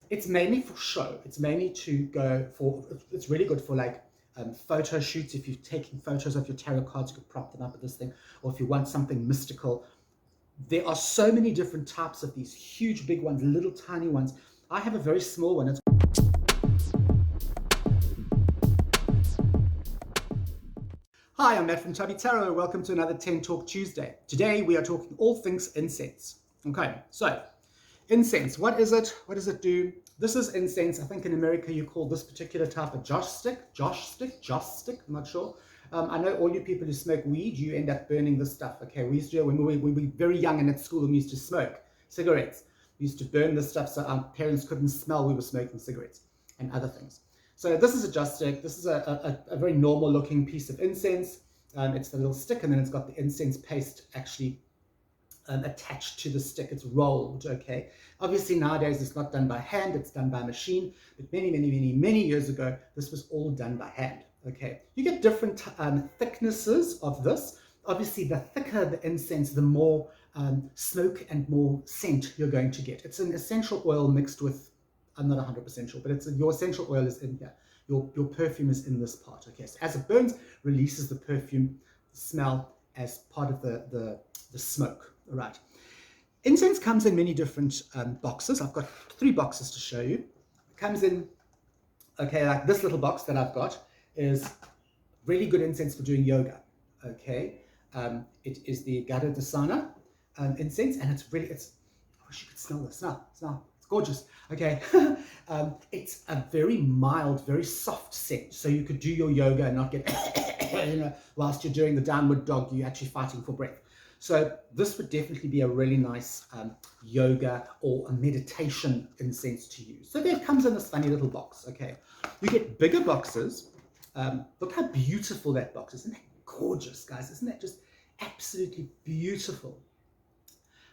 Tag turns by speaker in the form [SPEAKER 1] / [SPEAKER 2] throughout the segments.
[SPEAKER 1] It's mainly for show. It's mainly to go for, it's really good for like photo shoots. If you're taking photos of your tarot cards, you could prop them up with this thing. Or if you want something mystical, there are so many different types of these huge, big ones, little tiny ones. I have a very small one. Hi, I'm Matt from Tubby Tarot. Welcome to another 10 Talk Tuesday. Today we are talking all things incense. Okay, so incense, what is it? What does it do? This is incense. I think in America you call this particular type of joss stick, I'm not sure. I know all you people who smoke weed, you end up burning this stuff. Okay, we used to, when we were very young and at school, we used to smoke cigarettes. We used to burn this stuff so our parents couldn't smell we were smoking cigarettes and other things. So this is a joss stick. This is a very normal looking piece of incense. It's the little stick, and then it's got the incense paste actually attached to the stick. It's rolled, okay? Obviously nowadays it's not done by hand, it's done by machine, but many years ago this was all done by hand, okay? You get different thicknesses of this. Obviously the thicker the incense, the more smoke and more scent you're going to get. It's an essential oil mixed with, I'm not 100% sure, but it's your essential oil is in here. Your perfume is in this part, okay? So as it burns, releases the perfume smell as part of the smoke. All right. Incense comes in many different boxes. I've got 3 boxes to show you. It comes in, okay, like this little box that I've got is really good incense for doing yoga, okay? It is the Gada Dasana incense, and it's really, I wish you could smell this. Smell. It's gorgeous, okay? It's a very mild, very soft scent, so you could do your yoga and not get, whilst you're doing the downward dog, you're actually fighting for breath. So this would definitely be a really nice yoga or a meditation incense to use. So there it comes in this funny little box, okay? You get bigger boxes. Look how beautiful that box is. Isn't that gorgeous, guys? Isn't that just absolutely beautiful?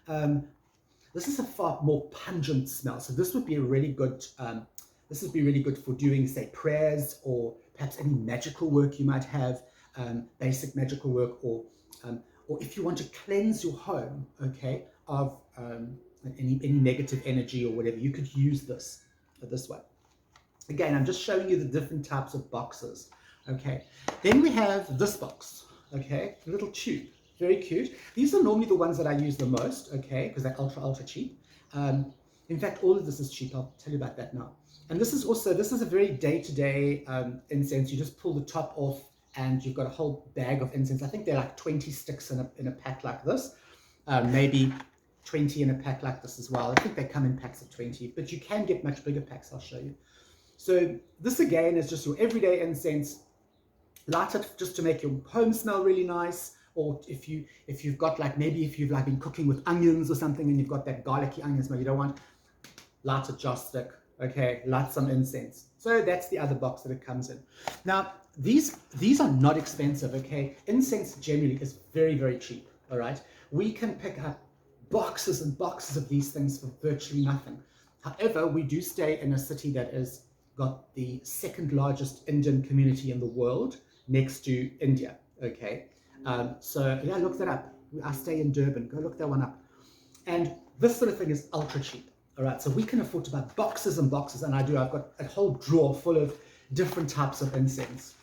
[SPEAKER 1] This is a far more pungent smell. So this would be a really good, for doing, say, prayers or perhaps any magical work you might have, basic magical work, or if you want to cleanse your home, okay, of any negative energy or whatever, you could use this one. Again, I'm just showing you the different types of boxes, okay. Then we have this box, okay, a little tube, very cute. These are normally the ones that I use the most, okay, because they're ultra cheap. In fact, all of this is cheap. I'll tell you about that now. And this is a very day-to-day incense. You just pull the top off, and you've got a whole bag of incense. I think they're like 20 sticks in a pack like this, maybe 20 in a pack like this as well. I think they come in packs of 20, but you can get much bigger packs. I'll show you. So this again is just your everyday incense. Light it just to make your home smell really nice, or if you've got like, maybe if you've like been cooking with onions or something and you've got that garlicky onion smell you don't want, light a joss stick, okay, light some incense. So that's the other box that it comes in. Now, these are not expensive, okay? Incense generally is very cheap, all right? We can pick up boxes and boxes of these things for virtually nothing. However, we do stay in a city that has got the 2nd largest Indian community in the world, next to India, okay? So yeah, look that up. I stay in Durban, go look that one up. And this sort of thing is ultra cheap, all right? So we can afford to buy boxes and boxes, and I've got a whole drawer full of different types of incense,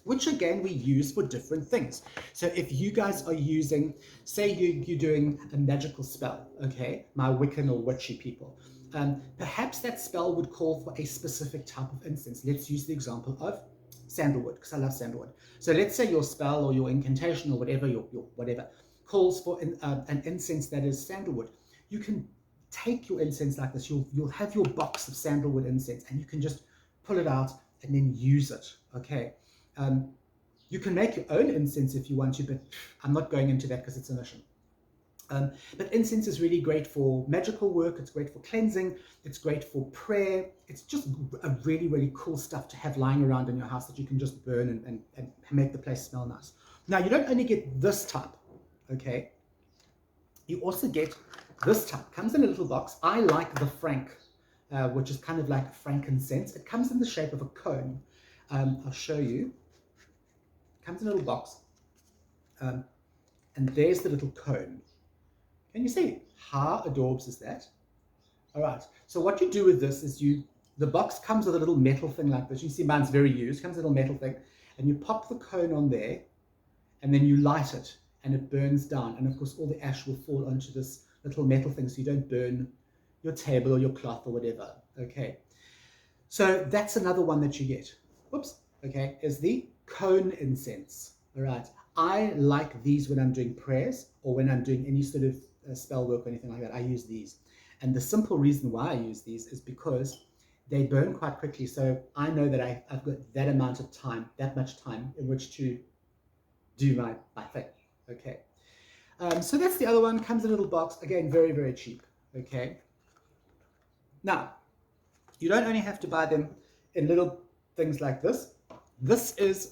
[SPEAKER 1] which again we use for different things. So if you guys are using, say you're doing a magical spell, okay, my Wiccan or witchy people, perhaps that spell would call for a specific type of incense. Let's use the example of sandalwood, because I love sandalwood. So let's say your spell or your incantation or whatever, your whatever, calls for an incense that is sandalwood. You can take your incense like this. You'll have your box of sandalwood incense, and you can just pull it out and then use it, okay? You can make your own incense if you want to, but I'm not going into that because it's a mission. But incense is really great for magical work. It's great for cleansing. It's great for prayer. It's just a really cool stuff to have lying around in your house that you can just burn and make the place smell nice. Now, you don't only get this type, okay? You also get this type. Comes in a little box. I like the frank, which is kind of like frankincense. It comes in the shape of a cone. I'll show you. Comes in a little box, and there's the little cone. Can you see how adorbs is that? All right. So what you do with this is the box comes with a little metal thing like this. You see mine's very used. It comes with a little metal thing. And you pop the cone on there, and then you light it, and it burns down. And of course, all the ash will fall onto this little metal thing so you don't burn your table or your cloth or whatever. Okay. So that's another one that you get. Whoops. Okay. Is the cone incense. All right. I like these when I'm doing prayers or when I'm doing any sort of spell work or anything like that. I use these. And the simple reason why I use these is because they burn quite quickly. So I know that I've got that amount of time, that much time in which to do my thing. Okay. So that's the other one. Comes in a little box. Again, very, very cheap. Okay. Now, you don't only have to buy them in little things like this. This is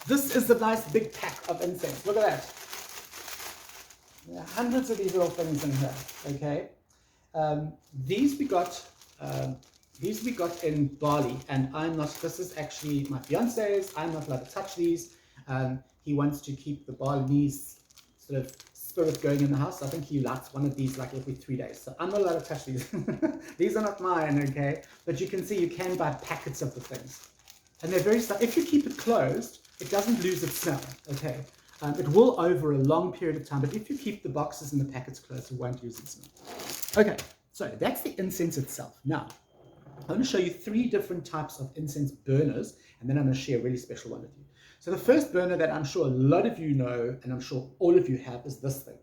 [SPEAKER 1] the nice big pack of incense. Look at that. There are hundreds of these little things in here. Okay. These we got in Bali, and I'm not. This is actually my fiance's. I'm not allowed to touch these. He wants to keep the Balinese sort of spirit going in the house. I think he lights one of these like every 3 days. So I'm not allowed to touch these. These are not mine, okay? But you can see you can buy packets of the things. And they're very, if you keep it closed, it doesn't lose its smell, okay? It will over a long period of time, but if you keep the boxes and the packets closed, it won't lose its smell. Okay, so that's the incense itself. Now, I'm going to show you 3 different types of incense burners, and then I'm going to share a really special one with you. So the first burner that I'm sure a lot of you know, and I'm sure all of you have, is this thing.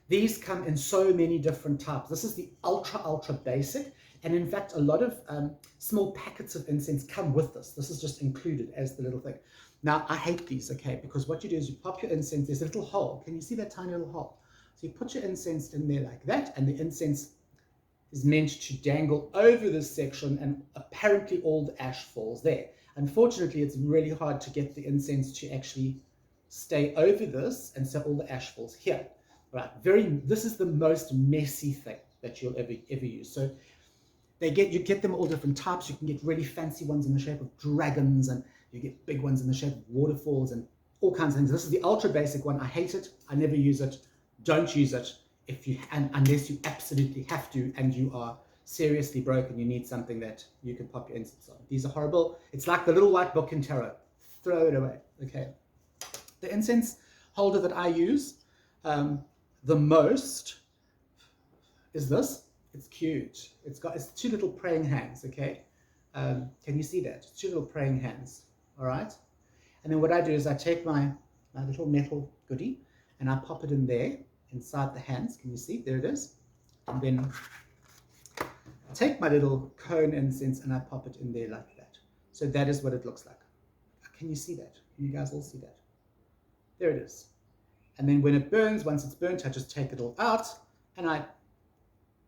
[SPEAKER 1] These come in so many different types. This is the ultra, ultra basic. And in fact, a lot of small packets of incense come with this. This is just included as the little thing. Now, I hate these, okay, because what you do is you pop your incense. There's a little hole. Can you see that tiny little hole? So you put your incense in there like that, and the incense is meant to dangle over this section, and apparently all the ash falls there. Unfortunately, it's really hard to get the incense to actually stay over this, and so all the ash falls here. Right? This is the most messy thing that you'll ever use. So you get them all different types. You can get really fancy ones in the shape of dragons, and you get big ones in the shape of waterfalls and all kinds of things. This is the ultra basic one. I hate it. I never use it. Don't use it unless you absolutely have to, and you are seriously broken. You need something that you can pop your incense on. These are horrible. It's like the little white book in tarot. Throw it away. Okay. The incense holder that I use the most is this. It's cute. It's 2 little praying hands. Okay. Can you see that? 2 little praying hands. All right. And then what I do is I take my little metal goodie and I pop it in there inside the hands. Can you see? There it is. And then I take my little cone incense and I pop it in there like that. So that is what it looks like. Can you see that? Can you guys all see that? There it is. And then when it burns, once it's burnt, I just take it all out and I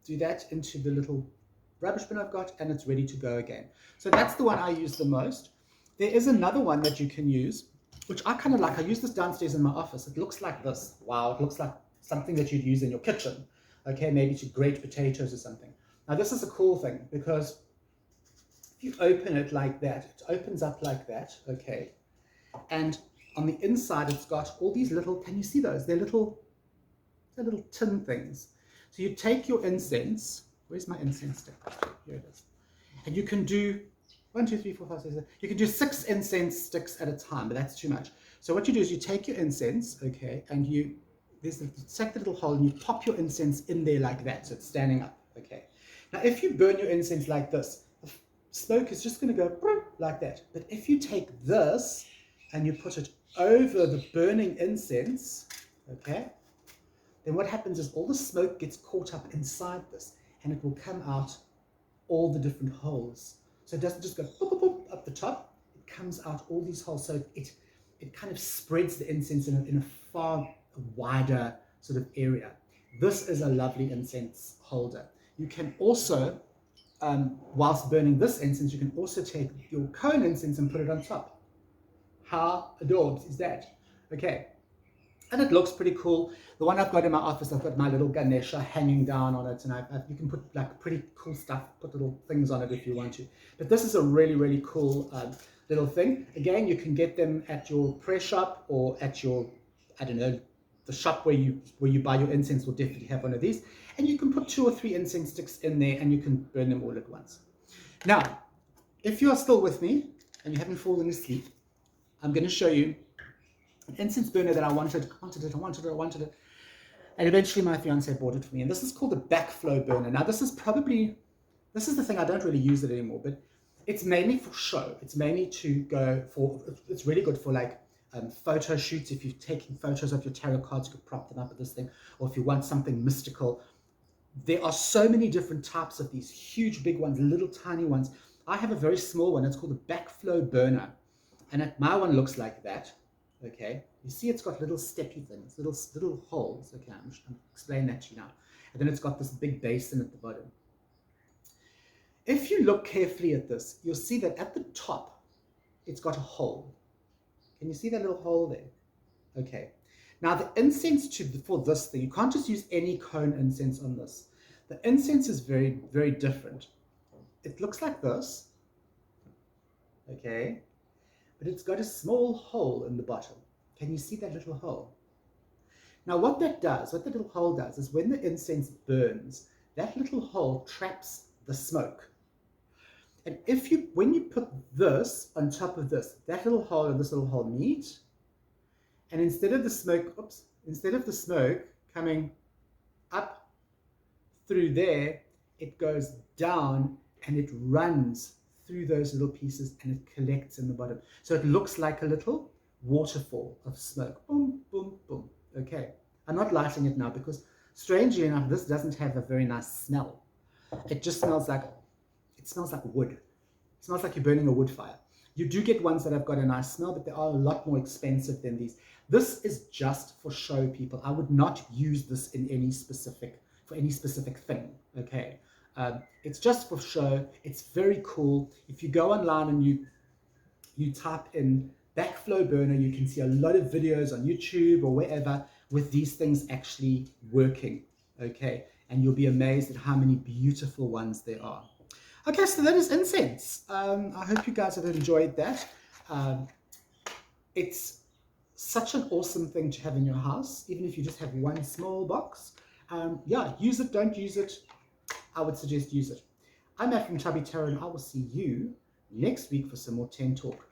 [SPEAKER 1] do that into the little rubbish bin I've got, and it's ready to go again. So that's the one I use the most. There is another one that you can use, which I kind of like. I use this downstairs in my office. It looks like this. Wow, it looks like something that you'd use in your kitchen. Okay, maybe to grate potatoes or something. Now this is a cool thing because if you open it like that, it opens up like that, okay? And on the inside, it's got all these little, can you see those? They're little tin things. So you take your incense. Where's my incense stick? Here it is. And you can do 1, 2, 3, 4, 5, 6, 7. You can do 6 incense sticks at a time, but that's too much. So what you do is you take your incense, okay, and you take the little hole and you pop your incense in there like that, so it's standing up, okay. Now, if you burn your incense like this, the smoke is just going to go like that. But if you take this and you put it over the burning incense, okay, then what happens is all the smoke gets caught up inside this, and it will come out all the different holes. So it doesn't just go boop, boop, boop, up the top. It comes out all these holes. So it kind of spreads the incense in a far wider sort of area. This is a lovely incense holder. You can also, whilst burning this incense, you can also take your cone incense and put it on top. How adorbs is that? Okay. And it looks pretty cool. The one I've got in my office, I've got my little Ganesha hanging down on it, and you can put like pretty cool stuff, put little things on it if you want to. But this is a really, really cool little thing. Again, you can get them at your prayer shop or at your, I don't know, the shop where you buy your incense will definitely have one of these, and you can put 2 or 3 incense sticks in there and you can burn them all at once. Now, if you are still with me and you haven't fallen asleep, I'm going to show you an incense burner that I wanted, and eventually my fiance bought it for me. And this is called the backflow burner. Now, this is the thing, I don't really use it anymore, but it's mainly for show. It's mainly to go for, it's really good for like photo shoots. If you're taking photos of your tarot cards, you could prop them up with this thing. Or if you want something mystical, there are so many different types of these huge big ones, little tiny ones. I have a very small one. It's called the backflow burner. And my one looks like that. Okay, you see it's got little steppy things, little holes. Okay, I'm explaining that to you now. And then it's got this big basin at the bottom. If you look carefully at this, you'll see that at the top, it's got a hole. Can you see that little hole there? Okay. Now the incense for this thing, you can't just use any cone incense on this. The incense is very, very different. It looks like this. Okay. But it's got a small hole in the bottom. Can you see that little hole? Now what that little hole does is when the incense burns, that little hole traps the smoke. And when you put this on top of this, that little hole and this little hole meet, and instead of the smoke coming up through there, it goes down and it runs through those little pieces and it collects in the bottom. So it looks like a little waterfall of smoke. Boom, boom, boom. Okay. I'm not lighting it now because strangely enough, this doesn't have a very nice smell. It just smells like wood. It smells like you're burning a wood fire. You do get ones that have got a nice smell, but they are a lot more expensive than these. This is just for show, people. I would not use this for any specific thing. Okay. It's just for show. It's very cool. If you go online and you type in backflow burner, you can see a lot of videos on YouTube or wherever with these things actually working. Okay. And you'll be amazed at how many beautiful ones there are. Okay, so that is incense. I hope you guys have enjoyed that. It's such an awesome thing to have in your house, even if you just have one small box. Yeah, use it, don't use it. I would suggest use it. I'm Matt from Chubby Tarot, and I will see you next week for some more 10 Talk.